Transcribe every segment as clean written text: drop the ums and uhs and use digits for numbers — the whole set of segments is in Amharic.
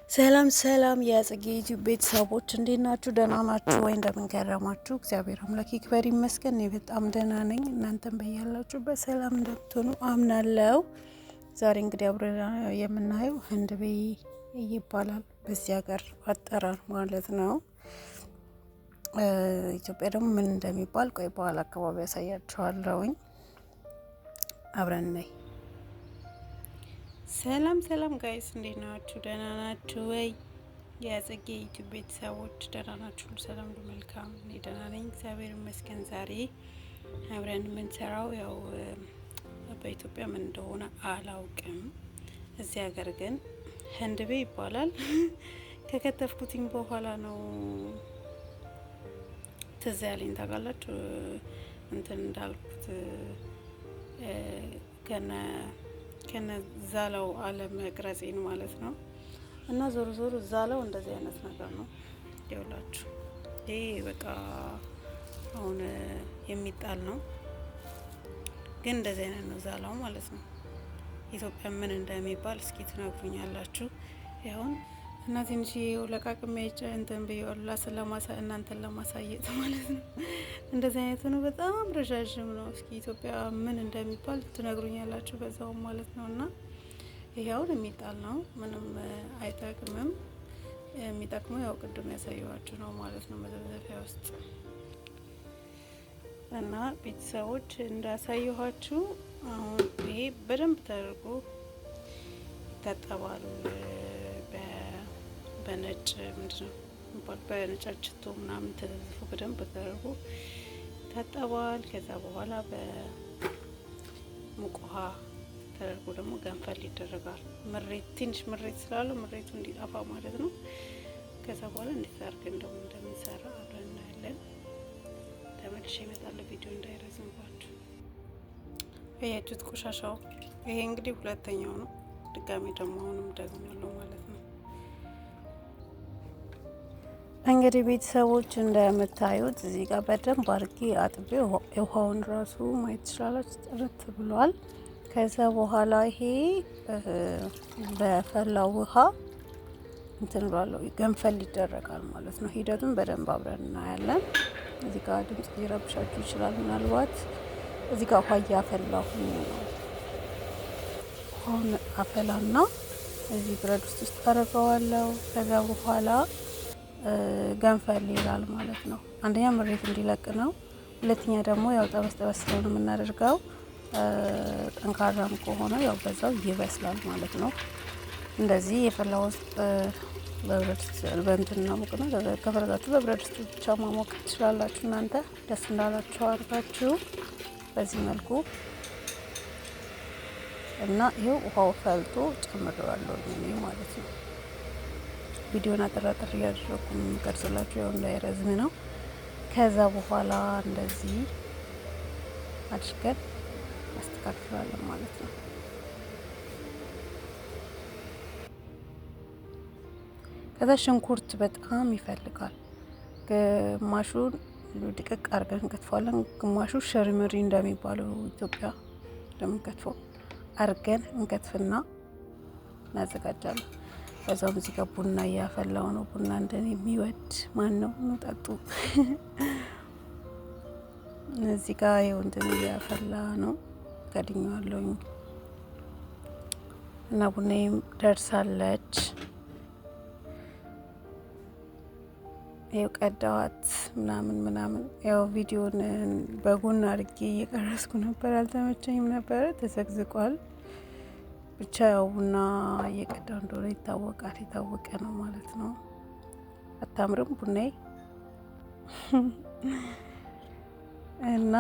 ሰላም ሰላም የጽጌ ዩቲዩብ ቤተሰቦች እንዴት ናችሁ? ደህና ናችሁ ወይ? እንደምንከረማችሁ እግዚአብሔር አምላክ ይክበር ይመስገን። እኔ በጣም ደህና ነኝ። እናንተም በያላችሁበት ሰላም እንደምትሆኑ አምናለሁ። ዛሬ እንግዲህ አብረን የምናየው ህንድቤ ይባላል በዚህ ሀገር አጠራር ማለት ነው። ኢትዮጵያ ደግሞ ምን እንደሚባል ቆይ በኋላ አካባቢ ያሳያችኋለሁኝ። አብረን ነይ። ሰላም ሰላም ጋይስ እንዴት ናችሁ? ደህና ናችሁ ወይ? የጽጌ ዩቲዩብ ቤተሰቦች ደህና ናችሁ? ሰላም መልካም። እኔ ደህና ነኝ እግዚአብሔር ይመስገን። ዛሬ አብረን የምንሰራው ያው በኢትዮጵያ ምን እንደሆነ አላውቅም፣ እዚህ ሀገር ግን ህንድቤ ይባላል። ከከተፍኩትኝ በኋላ ነው ትዝ ያለኝ ታውቃላችሁ፣ እንትን እንዳልኩት ከነ ዛላው አለመቅረጼን ማለት ነው። እና ዞሮ ዞሮ ዛላው እንደዚህ አይነት ነገር ነው ይውላችሁ። ይሄ በቃ አሁን የሚጣል ነው፣ ግን እንደዚህ አይነት ነው ዛላው ማለት ነው። ኢትዮጵያ ምን እንደሚባል እስኪ ትነግሩኛላችሁ። ይሁን እና ትንሽ ለቃቅሜ እንትን ብየውላ እናንተን ለማሳየት ማለት ነው። እንደዚህ አይነቱ ነው፣ በጣም ረዣዥም ነው። እስኪ ኢትዮጵያ ምን እንደሚባል ትነግሩኛላችሁ በዛው ማለት ነው። እና ይሄውን የሚጣል ነው፣ ምንም አይጠቅምም። የሚጠቅመው ያው ቅድም ያሳየዋችሁ ነው ማለት ነው፣ መዘብዘፊያ ውስጥ። እና ቤተሰቦች እንዳሳየኋችሁ አሁን ይሄ በደንብ ተደርጎ ይታጠባል። በነጭ ምንድነው በነጫጭቶ ምናምን ተዘዝፎ በደንብ ተደርጎ ይታጠባል። ከዛ በኋላ በሙቅ ውሃ ተደርጎ ደግሞ ገንፈል ይደረጋል። ትንሽ ምሬት ስላለው ምሬቱ እንዲጠፋ ማለት ነው። ከዛ በኋላ እንዴት አድርገን ደግሞ እንደምንሰራ አብረን እናያለን። ተመልሼ እመጣለሁ፣ ቪዲዮ እንዳይረዝምባችሁ። ያያችሁት ቆሻሻው ይሄ እንግዲህ ሁለተኛው ነው። ድጋሚ ደግሞ አሁንም ደግማለሁ ማለት ነው። እንግዲህ ቤተሰቦች እንደምታዩት እዚህ ጋር በደንብ አድርጌ አጥቤ ውሃውን ራሱ ማየት ትችላላችሁ፣ ጥርት ብሏል። ከዛ በኋላ ይሄ በፈላው ውሃ እንትን ብሏለሁ ገንፈል ይደረጋል ማለት ነው። ሂደቱን በደንብ አብረን እናያለን። እዚህ ጋር ድምጽ ሊረብሻችሁ ይችላል ምናልባት። እዚህ ጋር ውሃ እያፈላሁ ነው። ውሃውን አፈላና እዚህ ብረት ውስጥ አደርገዋለሁ። ከዛ በኋላ ገንፈል ይላል ማለት ነው። አንደኛ ምሬት እንዲለቅ ነው። ሁለተኛ ደግሞ ያው ጠበስ ጠበስ ስለሆነ የምናደርገው ጠንካራም ከሆነ ያው በዛው ይበስላል ማለት ነው። እንደዚህ የፈላ ውስጥ በብረት በእንትን ማሞቅ ነው። ከፈለጋችሁ በብረት ውስጥ ብቻ ማሞቅ ትችላላችሁ እናንተ ደስ እንዳላችሁ አድርጋችሁ በዚህ መልኩ። እና ይሄው ውሃው ፈልቶ ጨምረዋለሁ እኔ ማለት ነው። ቪዲዮን አጠራጠር እያደረኩ የምቀርጽላችሁ ያው እንዳይረዝም ነው። ከዛ በኋላ እንደዚህ አድርገን ማስተካከላለን ማለት ነው። ከዛ ሽንኩርት በጣም ይፈልጋል። ግማሹን ድቅቅ አድርገን እንከትፋለን፣ ግማሹ ሸርምሪ እንደሚባለው ኢትዮጵያ እንደምንከትፈው አድርገን እንከትፍና እናዘጋጃለን። ከዛም እዚህ ጋር ቡና እያፈላው ነው። ቡና እንደኔ የሚወድ ማን ነው? ጠጡ። እዚህ ጋር ይኸው እንትን እያፈላ ነው፣ ከድኛዋለሁኝ። እና ቡናዬም ደርሳለች። ይኸው ቀዳዋት ምናምን። ያው ቪዲዮን በጎን አድርጌ እየቀረስኩ ነበር፣ አልተመቸኝም ነበረ፣ ተዘግዝቋል። ብቻ ያው ቡና እየቀዳ እንደሆነ ይታወቃል፣ የታወቀ ነው ማለት ነው። አታምርም ቡናዬ? እና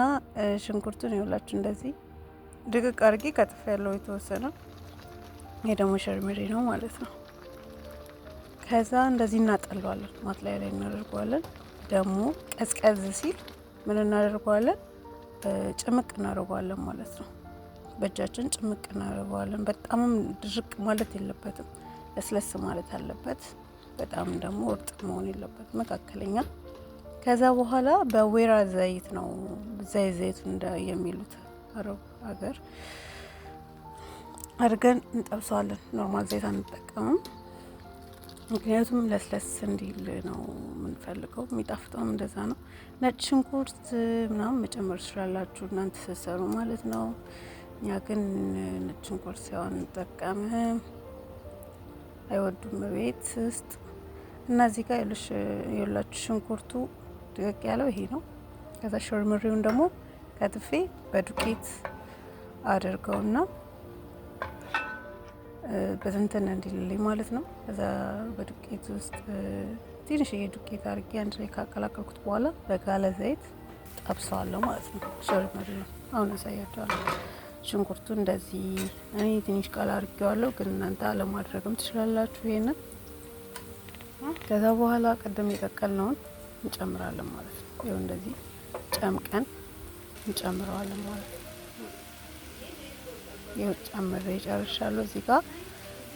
ሽንኩርቱን ይኸውላችሁ እንደዚህ ድቅቅ አድርጌ ከጥፍ ያለው የተወሰነ። ይሄ ደግሞ ሸርምሬ ነው ማለት ነው። ከዛ እንደዚህ እናጠለዋለን፣ ማጥለያ ላይ እናደርገዋለን። ደግሞ ቀዝቀዝ ሲል ምን እናደርገዋለን? ጭምቅ እናደርገዋለን ማለት ነው። በእጃችን ጭምቅ እናደርገዋለን። በጣምም ድርቅ ማለት የለበትም፣ ለስለስ ማለት አለበት። በጣም ደግሞ እርጥብ መሆን የለበትም፣ መካከለኛ። ከዛ በኋላ በወይራ ዘይት ነው ዘይቱ እንደ የሚሉት አረብ ሀገር አድርገን እንጠብሰዋለን። ኖርማል ዘይት አንጠቀምም። ምክንያቱም ለስለስ እንዲል ነው የምንፈልገው። የሚጣፍጠውም እንደዛ ነው። ነጭ ሽንኩርት ምናምን መጨመር ትችላላችሁ እናንተ ስትሰሩ ማለት ነው። እኛ ግን ነጭ ሽንኩርት ሳይሆን እንጠቀምም አይወዱም ቤት ውስጥ እና እዚህ ጋር የላችሁ ሽንኩርቱ ድቅቅ ያለው ይሄ ነው። ከዛ ሽርምሪውን ደግሞ ከትፌ በዱቄት አድርገውና በትንትን እንዲልልኝ ማለት ነው። ከዛ በዱቄት ውስጥ ትንሽዬ ዱቄት አድርጌ አንድ ላይ ካቀላቀልኩት በኋላ በጋለ ዘይት ጠብሰዋለሁ ማለት ነው። ሽርምሪውን አሁን አሳያቸዋለሁ። ሽንኩርቱ እንደዚህ እኔ ትንሽ ቃል አድርጌዋለሁ፣ ግን እናንተ አለማድረግም ትችላላችሁ ይሄንን። ከዛ በኋላ ቀደም የቀቀልነውን እንጨምራለን ማለት ነው። ይኸው እንደዚህ ጨምቀን እንጨምረዋለን ማለት ነው። ይኸው ጨምሬ ጨርሻለሁ። እዚህ ጋር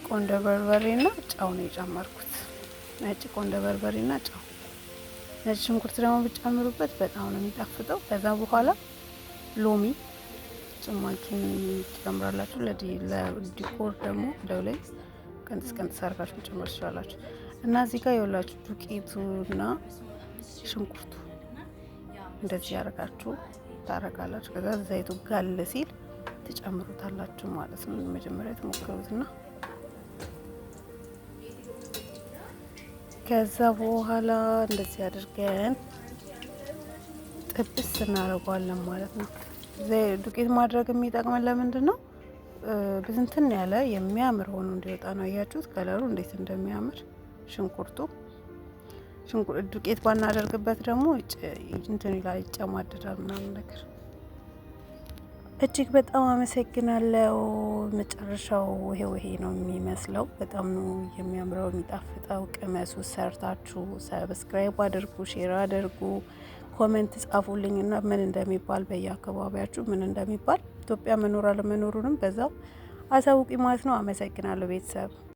ቆንደ በርበሬና ጨው ነው የጨመርኩት። ነጭ ቆንደ በርበሬና ጨው። ነጭ ሽንኩርት ደግሞ ብጨምሩበት በጣም ነው የሚጣፍጠው። ከዛ በኋላ ሎሚ ጭማቂ ትጨምራላችሁ። ለዲኮር ደግሞ እንደው ላይ ቀንጥስ ቀንጥስ አድርጋችሁ መጨመር ትችላላችሁ። እና እዚህ ጋር የወላችሁ ዱቄቱና ሽንኩርቱ እንደዚህ ያደርጋችሁ ታረጋላችሁ። ከዛ ዘይቱ ጋል ሲል ትጨምሩታላችሁ ማለት ነው። መጀመሪያ ትሞክሩትና ከዛ በኋላ እንደዚህ አድርገን ጥብስ እናደርገዋለን ማለት ነው። ዱቄት ማድረግ የሚጠቅመን ለምንድን ነው? ብዝንትን ያለ የሚያምር ሆኖ እንዲወጣ ነው። አያችሁት ከለሩ እንዴት እንደሚያምር ሽንኩርቱ። ዱቄት ባናደርግበት ደግሞ እንትን ይላል፣ ይጨማደዳል ምናምን ነገር። እጅግ በጣም አመሰግናለሁ። መጨረሻው ይሄ ነው የሚመስለው። በጣም ነው የሚያምረው የሚጣፍጠው። ቅመሱ፣ ሰርታችሁ ሰብስክራይብ አድርጉ፣ ሼር አድርጉ፣ ኮሜንት ጻፉልኝ እና ምን እንደሚባል በየአካባቢያችሁ ምን እንደሚባል ኢትዮጵያ መኖር አለመኖሩንም በዛው አሳውቂ ማለት ነው። አመሰግናለሁ ቤተሰብ።